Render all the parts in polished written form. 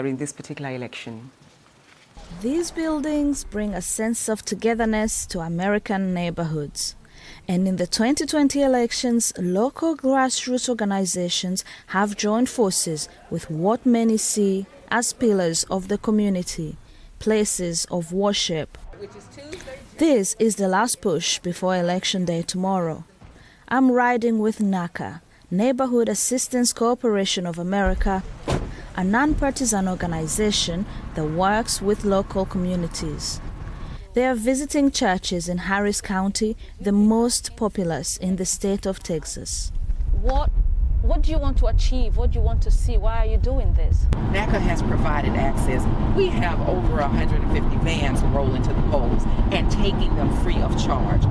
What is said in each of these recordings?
in this particular election. These buildings bring a sense of togetherness to American neighborhoods. And in the 2020 elections, local grassroots organizations have joined forces with what many see as pillars of the community, places of worship. This is the last push before Election Day tomorrow. I'm riding with NACA, Neighborhood Assistance Corporation of America, a non-partisan organization that works with local communities. They are visiting churches in Harris County, the most populous in the state of Texas. What do you want to achieve? What do you want to see? Why are you doing this? NACA has provided access. We have over 150 vans rolling to the polls and taking them free of charge.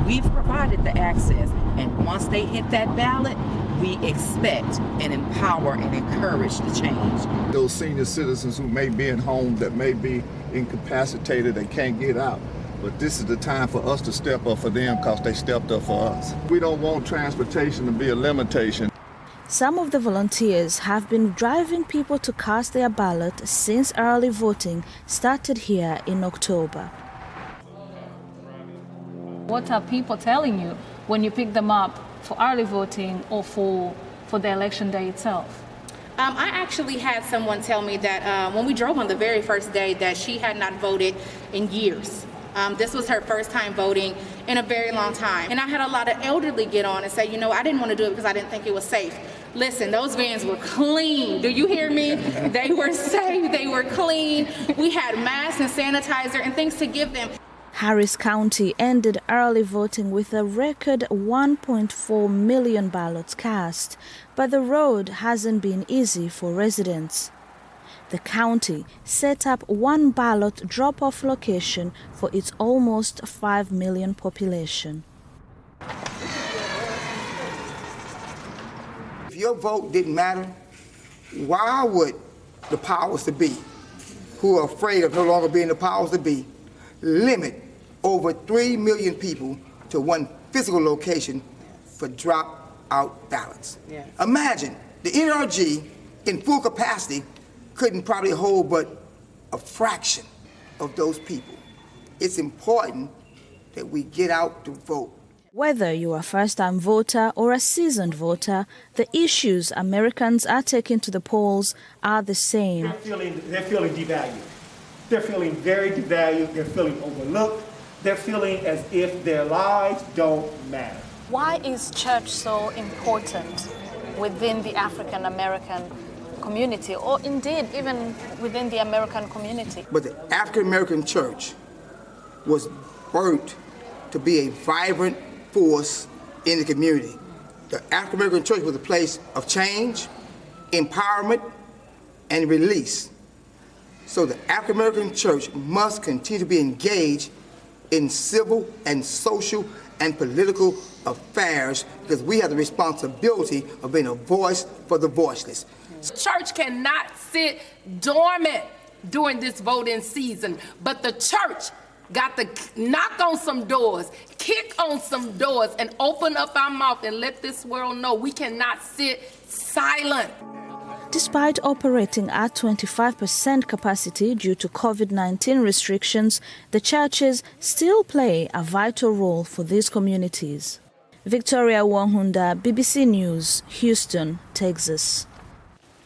We've provided the access, and once they hit that ballot, we expect and empower and encourage the change. Those senior citizens who may be in homes that may be incapacitated and can't get out, but this is the time for us to step up for them because they stepped up for us. We don't want transportation to be a limitation. Some of the volunteers have been driving people to cast their ballot since early voting started here in October. What are people telling you when you pick them up for early voting or for the election day itself? I actually had someone tell me that when we drove on the very first day that she had not voted in years. This was her first time voting in a very long time. And I had a lot of elderly get on and say, you know, I didn't want to do it because I didn't think it was safe. Listen, those vans were clean. Do you hear me? They were safe, they were clean. We had masks and sanitizer and things to give them. Harris County ended early voting with a record 1.4 million ballots cast, but the road hasn't been easy for residents. The county set up one ballot drop-off location for its almost 5 million population. If your vote didn't matter, why would the powers to be, who are afraid of no longer being the powers to be, limit over 3 million people to one physical location for drop-out ballots? Yeah. Imagine the NRG in full capacity couldn't probably hold but a fraction of those people. It's important that we get out to vote. Whether you're a first-time voter or a seasoned voter, the issues Americans are taking to the polls are the same. They're feeling devalued. They're feeling very devalued. They're feeling overlooked. They're feeling as if their lives don't matter. Why is church so important within the African American community, or indeed even within the American community? But the African American church was birthed to be a vibrant force in the community. The African American church was a place of change, empowerment, and release. So the African American church must continue to be engaged in civil and social and political affairs because we have the responsibility of being a voice for the voiceless. Church cannot sit dormant during this voting season, but the church got to knock on some doors, kick on some doors, and open up our mouth and let this world know we cannot sit silent. Despite operating at 25% capacity due to COVID-19 restrictions, the churches still play a vital role for these communities. Victoria Wanhunda, BBC News, Houston, Texas.